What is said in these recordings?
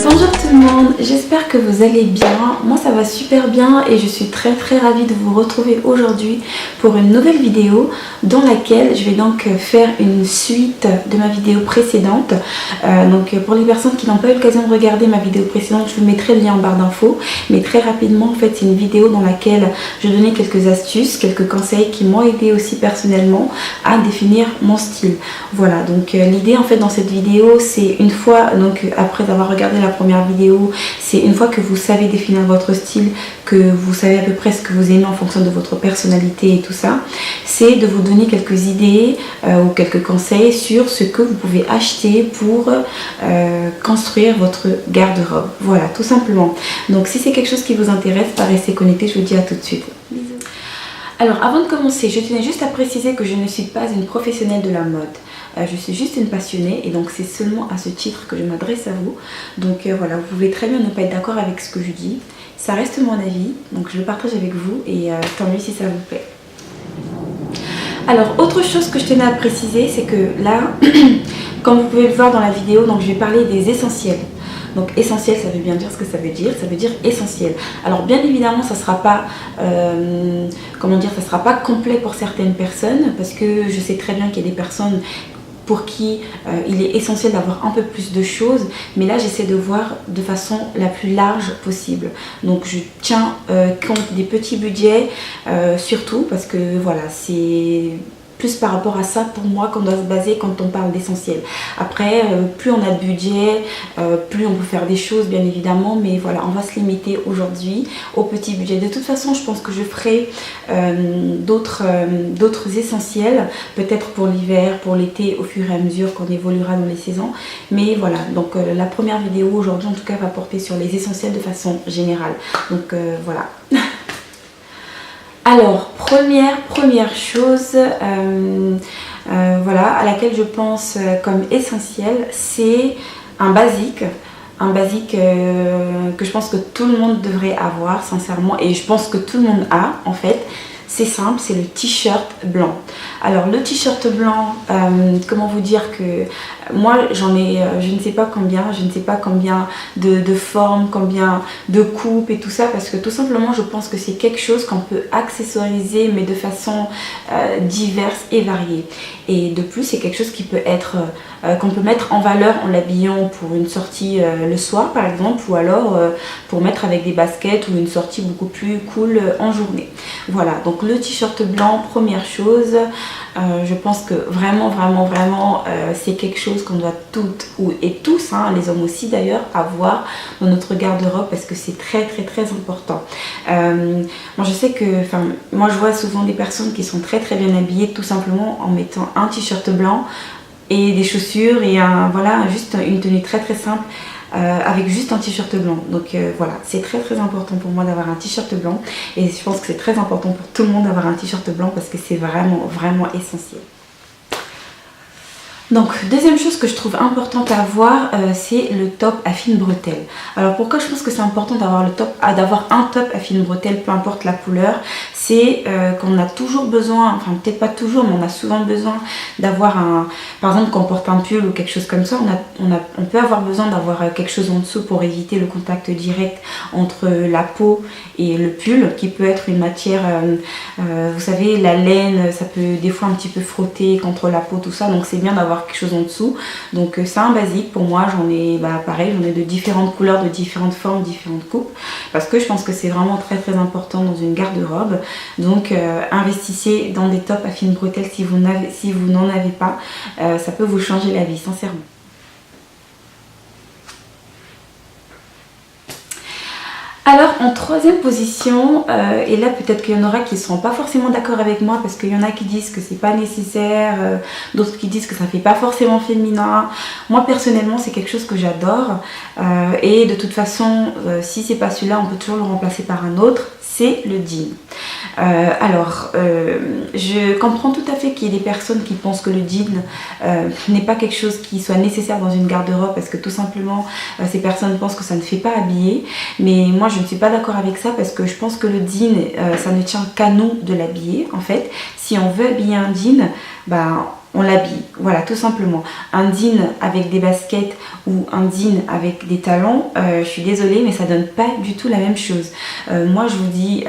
Bonjour tout le monde, j'espère que vous allez bien. Moi ça va super bien et je suis très ravie de vous retrouver aujourd'hui pour une nouvelle vidéo dans laquelle je vais donc faire une suite de ma vidéo précédente. Donc pour les personnes qui n'ont pas eu l'occasion de regarder ma vidéo précédente, je vous mettrai le lien en barre d'infos. Mais très rapidement, en fait, c'est une vidéo dans laquelle je donnais quelques astuces, quelques conseils qui m'ont aidé aussi personnellement à définir mon style. Voilà, donc l'idée en fait dans cette vidéo, c'est une fois, donc après avoir regardé la première vidéo, c'est une fois que vous savez définir votre style, que vous savez à peu près ce que vous aimez en fonction de votre personnalité et tout ça, c'est de vous donner quelques idées ou quelques conseils sur ce que vous pouvez acheter pour construire votre garde-robe. Voilà, tout simplement. Donc si c'est quelque chose qui vous intéresse, restez connectés, je vous dis à tout de suite. Bisous. Alors avant de commencer, je tenais juste à préciser que je ne suis pas une professionnelle de la mode. Je suis juste une passionnée et donc c'est seulement à ce titre que je m'adresse à vous. Donc voilà, vous pouvez très bien ne pas être d'accord avec ce que je dis. Ça reste mon avis, donc je le partage avec vous et tant mieux si ça vous plaît. Alors autre chose que je tenais à préciser, c'est que là, comme vous pouvez le voir dans la vidéo, donc je vais parler des essentiels. Donc essentiel, ça veut bien dire ce que ça veut dire essentiel. Alors bien évidemment, ça sera pas, comment dire, ça sera pas complet pour certaines personnes, parce que je sais très bien qu'il y a des personnes pour qui il est essentiel d'avoir un peu plus de choses, mais là j'essaie de voir de façon la plus large possible. Donc je tiens compte des petits budgets, surtout parce que voilà, c'est plus par rapport à ça pour moi qu'on doit se baser quand on parle d'essentiel. Après, plus on a de budget, plus on peut faire des choses bien évidemment, mais voilà, on va se limiter aujourd'hui au petit budget. De toute façon, je pense que je ferai d'autres essentiels, peut-être pour l'hiver, pour l'été, au fur et à mesure qu'on évoluera dans les saisons. Mais voilà, donc la première vidéo aujourd'hui en tout cas va porter sur les essentiels de façon générale. Donc voilà. Alors, première chose voilà, à laquelle je pense comme essentiel, c'est un basique que je pense que tout le monde devrait avoir sincèrement, et je pense que tout le monde a en fait. C'est simple, c'est le t-shirt blanc. Alors le t-shirt blanc, comment vous dire que moi j'en ai je ne sais pas combien de formes, combien de coupes et tout ça, parce que tout simplement je pense que c'est quelque chose qu'on peut accessoriser mais de façon diverse et variée. Et de plus c'est quelque chose qui peut être qu'on peut mettre en valeur en l'habillant pour une sortie le soir par exemple, ou alors pour mettre avec des baskets ou une sortie beaucoup plus cool en journée. Voilà, donc le t-shirt blanc, première chose, je pense que vraiment c'est quelque chose qu'on doit toutes et tous, hein, les hommes aussi d'ailleurs, avoir dans notre garde-robe parce que c'est très important. Moi je sais que, moi je vois souvent des personnes qui sont très bien habillées tout simplement en mettant un t-shirt blanc et des chaussures et voilà, juste une tenue très simple. Avec juste un t-shirt blanc. Donc voilà, c'est très important pour moi d'avoir un t-shirt blanc, et je pense que c'est très important pour tout le monde d'avoir un t-shirt blanc parce que c'est vraiment essentiel. Donc deuxième chose que je trouve importante à avoir, c'est le top à fines bretelles. Alors pourquoi je pense que c'est important d'avoir un top à fines bretelles, peu importe la couleur, c'est qu'on a toujours besoin, enfin peut-être pas toujours, mais on a souvent besoin d'avoir par exemple quand on porte un pull ou quelque chose comme ça, on peut avoir besoin d'avoir quelque chose en dessous pour éviter le contact direct entre la peau et le pull, qui peut être une matière, vous savez, la laine, ça peut des fois un petit peu frotter contre la peau, tout ça, donc c'est bien d'avoir quelque chose en dessous. Donc c'est un basique pour moi, j'en ai pareil, j'en ai de différentes couleurs, de différentes formes, différentes coupes, parce que je pense que c'est vraiment très important dans une garde-robe. Donc investissez dans des tops à fines bretelles si vous n'en avez pas, ça peut vous changer la vie sincèrement. Alors en troisième position, et là peut-être qu'il y en aura qui ne seront pas forcément d'accord avec moi parce qu'il y en a qui disent que c'est pas nécessaire, d'autres qui disent que ça fait pas forcément féminin. Moi personnellement c'est quelque chose que j'adore, et de toute façon si c'est pas celui-là on peut toujours le remplacer par un autre, c'est le jean. Je comprends tout à fait qu'il y ait des personnes qui pensent que le jean n'est pas quelque chose qui soit nécessaire dans une garde-robe parce que tout simplement ces personnes pensent que ça ne fait pas habiller, mais moi je ne suis pas d'accord avec ça parce que je pense que le jean ça ne tient qu'à nous de l'habiller en fait. Si on veut habiller un jean, on l'habille, voilà, tout simplement. Un jean avec des baskets ou un jean avec des talons, je suis désolée, mais ça donne pas du tout la même chose. Moi, je vous dis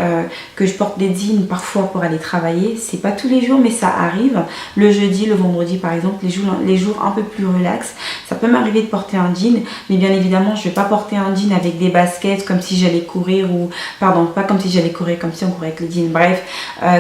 que je porte des jeans parfois pour aller travailler, c'est pas tous les jours, mais ça arrive. Le jeudi, le vendredi, par exemple, les jours un peu plus relax, ça peut m'arriver de porter un jean, mais bien évidemment, je vais pas porter un jean avec des baskets comme si j'allais courir ou, pardon, pas comme si j'allais courir, comme si on courait avec le jean, bref,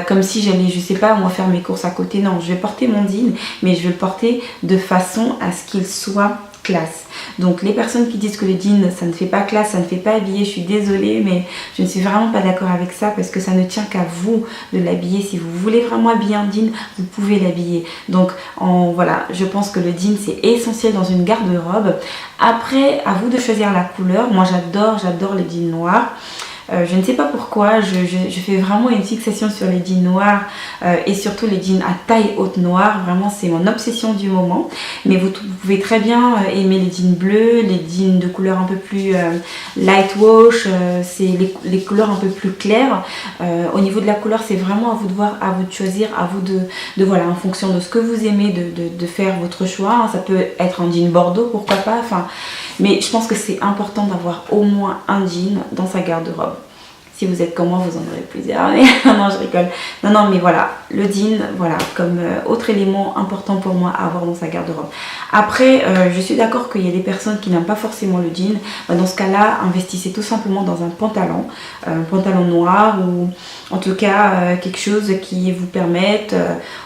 comme si j'allais, je sais pas, moi faire mes courses à côté. Non, je vais porter mon jean, mais je vais le porter de façon à ce qu'il soit classe. Donc les personnes qui disent que le jean ça ne fait pas classe, ça ne fait pas habiller, je suis désolée, mais je ne suis vraiment pas d'accord avec ça, parce que ça ne tient qu'à vous de l'habiller. Si vous voulez vraiment habiller un jean, vous pouvez l'habiller. Donc voilà, je pense que le jean c'est essentiel dans une garde-robe. Après, à vous de choisir la couleur. Moi j'adore les jeans noirs. Je ne sais pas pourquoi, je fais vraiment une fixation sur les jeans noirs et surtout les jeans à taille haute noire. Vraiment, c'est mon obsession du moment. Mais vous pouvez très bien aimer les jeans bleus, les jeans de couleur un peu plus light wash, c'est les couleurs un peu plus claires. Au niveau de la couleur, c'est vraiment à vous de voir, à vous de choisir, à vous de voilà, en fonction de ce que vous aimez, de faire votre choix. Ça peut être un jean bordeaux, pourquoi pas. Enfin, mais je pense que c'est important d'avoir au moins un jean dans sa garde-robe. Si vous êtes comme moi, vous en aurez plusieurs. Mais non, je rigole. Non, mais voilà, le jean, voilà, comme autre élément important pour moi à avoir dans sa garde-robe. Après, je suis d'accord qu'il y a des personnes qui n'aiment pas forcément le jean. Dans ce cas-là, investissez tout simplement dans un pantalon noir, ou en tout cas quelque chose qui vous permette,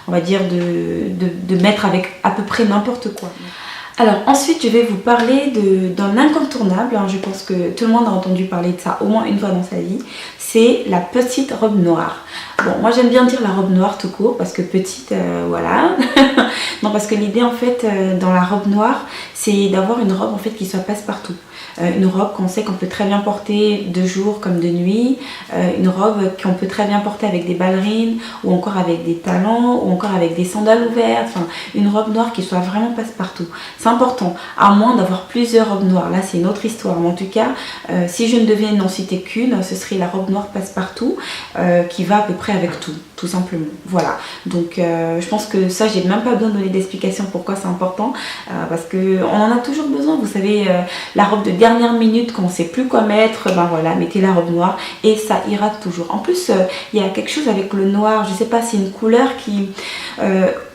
on va dire, de mettre avec à peu près n'importe quoi. Alors ensuite, je vais vous parler d'un incontournable, hein. Je pense que tout le monde a entendu parler de ça au moins une fois dans sa vie. C'est la petite robe noire. Bon, moi j'aime bien dire la robe noire tout court, parce que petite, voilà. Non, parce que l'idée en fait dans la robe noire, c'est d'avoir une robe en fait qui soit passe-partout. Une robe qu'on sait qu'on peut très bien porter de jour comme de nuit, une robe qu'on peut très bien porter avec des ballerines, ou encore avec des talons, ou encore avec des sandales ouvertes. Enfin, une robe noire qui soit vraiment passe-partout. C'est important, à moins d'avoir plusieurs robes noires. Là, c'est une autre histoire. Mais en tout cas, si je ne devais n'en citer qu'une, ce serait la robe noire passe-partout, qui va à peu près avec tout simplement. Voilà. Donc, je pense que ça, j'ai même pas besoin de donner d'explication pourquoi c'est important, parce que on en a toujours besoin. Vous savez, la robe de dernière minute qu'on ne sait plus quoi mettre, ben voilà, mettez la robe noire et ça ira toujours. En plus, il y a quelque chose avec le noir. Je sais pas, c'est une couleur qui,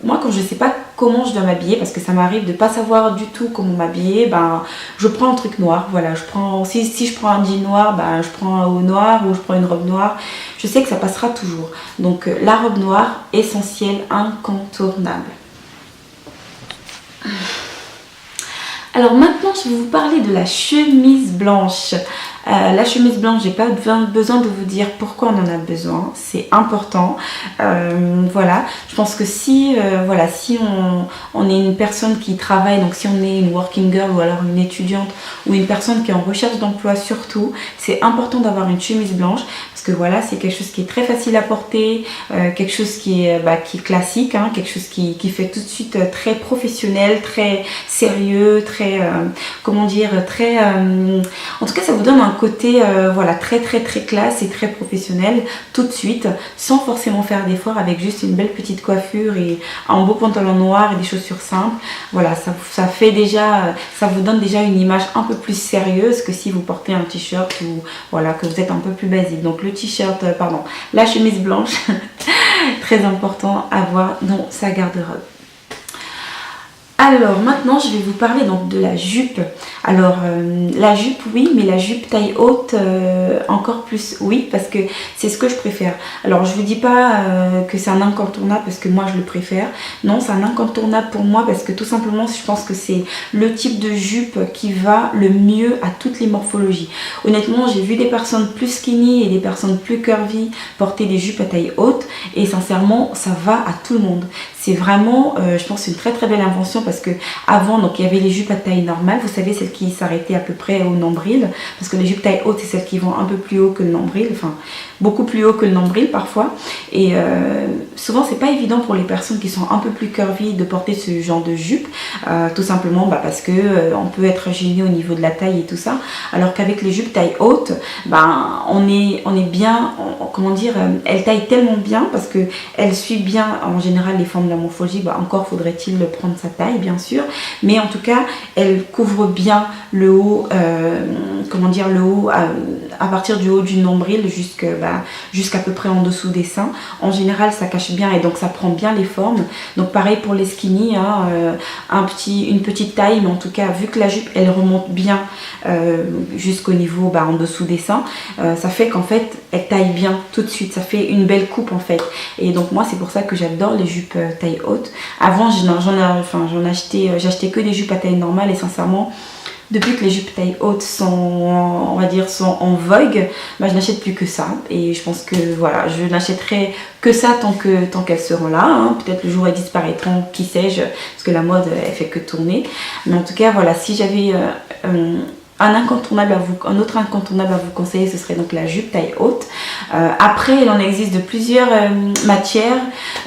moi, quand je sais pas comment je dois m'habiller, parce que ça m'arrive de pas savoir du tout comment m'habiller, ben je prends un truc noir. Voilà, je prends, si je prends un jean noir, ben je prends un haut noir, ou je prends une robe noire. Je sais que ça passera toujours. Donc la robe noire, essentielle, incontournable. Alors maintenant, je vais vous parler de la chemise blanche. La chemise blanche, j'ai pas besoin de vous dire pourquoi on en a besoin, c'est important. Voilà, je pense que si on est une personne qui travaille, donc si on est une working girl ou alors une étudiante ou une personne qui est en recherche d'emploi surtout, c'est important d'avoir une chemise blanche, parce que voilà, c'est quelque chose qui est très facile à porter, quelque chose qui est classique, hein, quelque chose qui fait tout de suite très professionnel, très sérieux, très comment dire, très en tout cas ça vous donne un côté voilà, très classe et très professionnel tout de suite, sans forcément faire d'efforts, avec juste une belle petite coiffure et un beau pantalon noir et des chaussures simples. Voilà, ça fait déjà, ça vous donne déjà une image un peu plus sérieuse que si vous portez un t-shirt, ou voilà, que vous êtes un peu plus basique. Donc le t-shirt, la chemise blanche, très important à avoir dans sa garde-robe. Alors maintenant, je vais vous parler donc de la jupe. Alors la jupe, oui, mais la jupe taille haute, encore plus, oui, parce que c'est ce que je préfère. Alors je vous dis pas que c'est un incontournable parce que moi je le préfère. Non, c'est un incontournable pour moi parce que tout simplement, je pense que c'est le type de jupe qui va le mieux à toutes les morphologies. Honnêtement, j'ai vu des personnes plus skinny et des personnes plus curvy porter des jupes à taille haute, et sincèrement, ça va à tout le monde. C'est vraiment, je pense, une très belle invention, parce que avant, donc il y avait les jupes à taille normale, vous savez, celles qui s'arrêtaient à peu près au nombril, parce que les jupes taille haute, c'est celles qui vont un peu plus haut que le nombril, enfin beaucoup plus haut que le nombril parfois. Et souvent, c'est pas évident pour les personnes qui sont un peu plus curvy de porter ce genre de jupe, tout simplement parce que on peut être gêné au niveau de la taille et tout ça. Alors qu'avec les jupes taille haute, on est bien, comment dire, elles taillent tellement bien parce que elles suivent bien en général les formes la morphologie, bah, encore faudrait-il prendre sa taille bien sûr, mais en tout cas elle couvre bien le haut, comment dire, le haut à partir du haut du nombril jusqu'à peu près en dessous des seins. En général ça cache bien et donc ça prend bien les formes. Donc pareil pour les skinny, hein, une petite taille, mais en tout cas vu que la jupe elle remonte bien jusqu'au niveau en dessous des seins, ça fait qu'en fait elle taille bien tout de suite, ça fait une belle coupe en fait. Et donc moi c'est pour ça que j'adore les jupes taille haute. Avant j'achetais que des jupes à taille normale et sincèrement depuis que les jupes taille haute sont, on va dire, sont en vogue, bah, je n'achète plus que ça. Et je pense que voilà, je n'achèterai que ça tant qu'elles seront là. Hein. Peut-être le jour où elles disparaîtront, qui sais-je, parce que la mode, elle fait que tourner. Mais en tout cas, voilà, si j'avais un autre incontournable à vous conseiller, ce serait donc la jupe taille haute. Après, il en existe de plusieurs matières.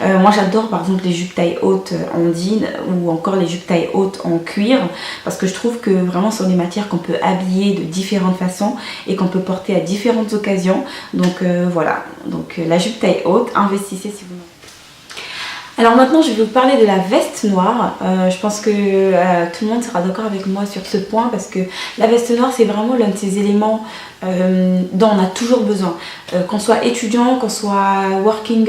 Moi, j'adore par exemple les jupes taille haute en jean ou encore les jupes taille haute en cuir parce que je trouve que vraiment ce sont des matières qu'on peut habiller de différentes façons et qu'on peut porter à différentes occasions. Donc voilà, donc la jupe taille haute, investissez si vous en avez. Alors maintenant je vais vous parler de la veste noire. Je pense que tout le monde sera d'accord avec moi sur ce point parce que la veste noire c'est vraiment l'un de ces éléments dont on a toujours besoin. Qu'on soit étudiant, qu'on soit working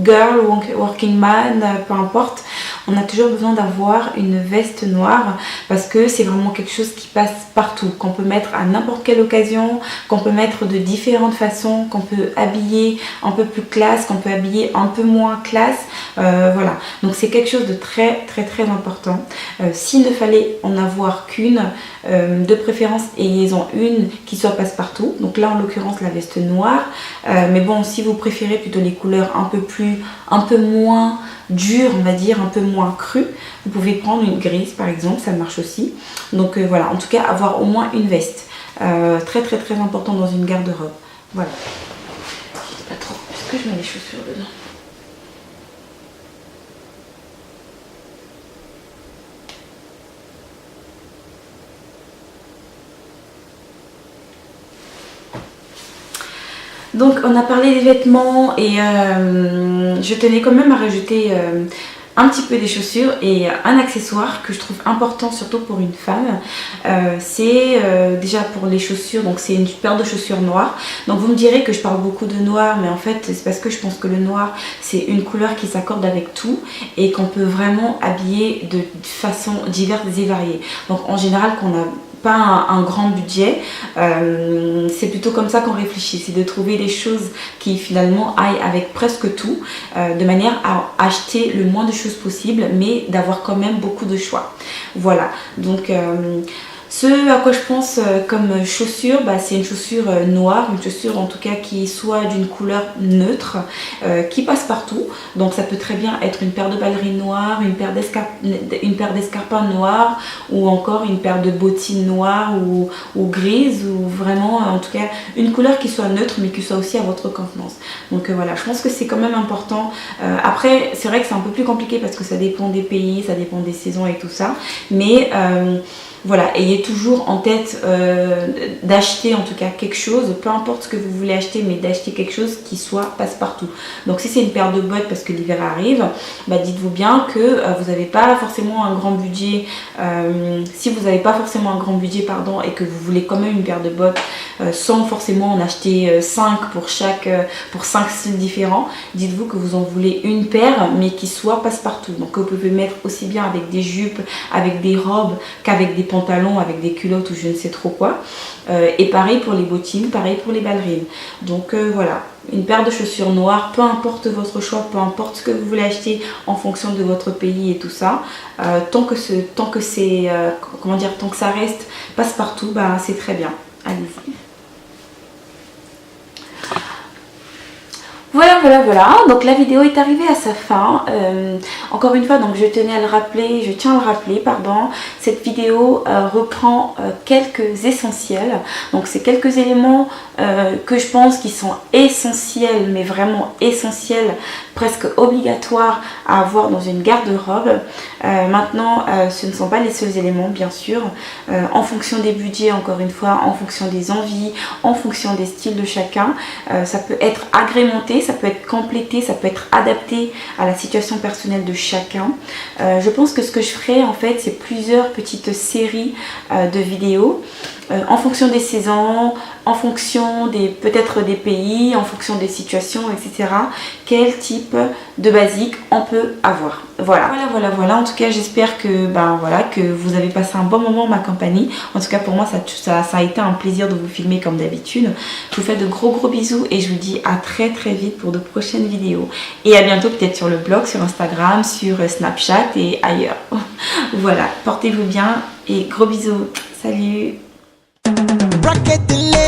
girl ou working man, peu importe. On a toujours besoin d'avoir une veste noire parce que c'est vraiment quelque chose qui passe partout, qu'on peut mettre à n'importe quelle occasion, qu'on peut mettre de différentes façons, qu'on peut habiller un peu plus classe, qu'on peut habiller un peu moins classe. Voilà, donc c'est quelque chose de très important. S'il ne fallait en avoir qu'une, de préférence ayez-en une qui soit passe-partout. Donc là en l'occurrence la veste noire, mais bon si vous préférez plutôt les couleurs un peu moins dures, on va dire, un peu moins crues, vous pouvez prendre une grise par exemple, ça marche aussi. Donc voilà, en tout cas avoir au moins une veste, très important dans une garde-robe. Voilà. Je sais pas trop, est-ce que je mets les chaussures dedans? Donc on a parlé des vêtements et je tenais quand même à rajouter un petit peu des chaussures et un accessoire que je trouve important surtout pour une femme. C'est déjà pour les chaussures, donc c'est une paire de chaussures noires. Donc vous me direz que je parle beaucoup de noir, mais en fait c'est parce que je pense que le noir c'est une couleur qui s'accorde avec tout et qu'on peut vraiment habiller de façon diverses et variées. Donc en général qu'on a pas un grand budget, c'est plutôt comme ça qu'on réfléchit, c'est de trouver des choses qui finalement aillent avec presque tout, de manière à acheter le moins de choses possible mais d'avoir quand même beaucoup de choix. Voilà, donc ce à quoi je pense comme chaussure, c'est une chaussure noire, une chaussure en tout cas qui soit d'une couleur neutre, qui passe partout. Donc ça peut très bien être une paire de ballerines noires, une paire d'escarpins noirs ou encore une paire de bottines noires ou grises, ou vraiment en tout cas une couleur qui soit neutre mais qui soit aussi à votre contenance. Donc voilà, je pense que c'est quand même important. Après c'est vrai que c'est un peu plus compliqué parce que ça dépend des pays, ça dépend des saisons et tout ça, mais voilà, ayez toujours en tête d'acheter en tout cas quelque chose, peu importe ce que vous voulez acheter, mais d'acheter quelque chose qui soit passe-partout. Donc si c'est une paire de bottes parce que l'hiver arrive, dites-vous bien que vous n'avez pas forcément un grand budget. Si vous n'avez pas forcément un grand budget, pardon, et que vous voulez quand même une paire de bottes sans forcément en acheter 5 pour 5 styles différents, dites-vous que vous en voulez une paire mais qui soit passe-partout. Donc vous pouvez mettre aussi bien avec des jupes, avec des robes qu'avec des pantalons, avec des culottes ou je ne sais trop quoi. Et pareil pour les bottines, pareil pour les ballerines. Donc voilà, une paire de chaussures noires, peu importe votre choix, peu importe ce que vous voulez acheter en fonction de votre pays et tout ça, tant que ça reste passe-partout, c'est très bien. Allez-y. Voilà, donc la vidéo est arrivée à sa fin. Encore une fois, donc je tiens à le rappeler, cette vidéo reprend quelques essentiels. Donc c'est quelques éléments que je pense qui sont essentiels, mais vraiment essentiels, presque obligatoires à avoir dans une garde-robe. Maintenant, ce ne sont pas les seuls éléments, bien sûr. En fonction des budgets, encore une fois, en fonction des envies, en fonction des styles de chacun, ça peut être agrémenté. ça peut être complété, ça peut être adapté à la situation personnelle de chacun. Je pense que ce que je ferai en fait, c'est plusieurs petites séries de vidéos en fonction des saisons, en fonction peut-être des pays, en fonction des situations, etc. Quel type de basique on peut avoir. Voilà. En tout cas, j'espère que, que vous avez passé un bon moment en ma compagnie. En tout cas, pour moi, ça a été un plaisir de vous filmer comme d'habitude. Je vous fais de gros bisous et je vous dis à très vite pour de prochaines vidéos. Et à bientôt peut-être sur le blog, sur Instagram, sur Snapchat et ailleurs. Voilà, portez-vous bien et gros bisous. Salut! Rocket the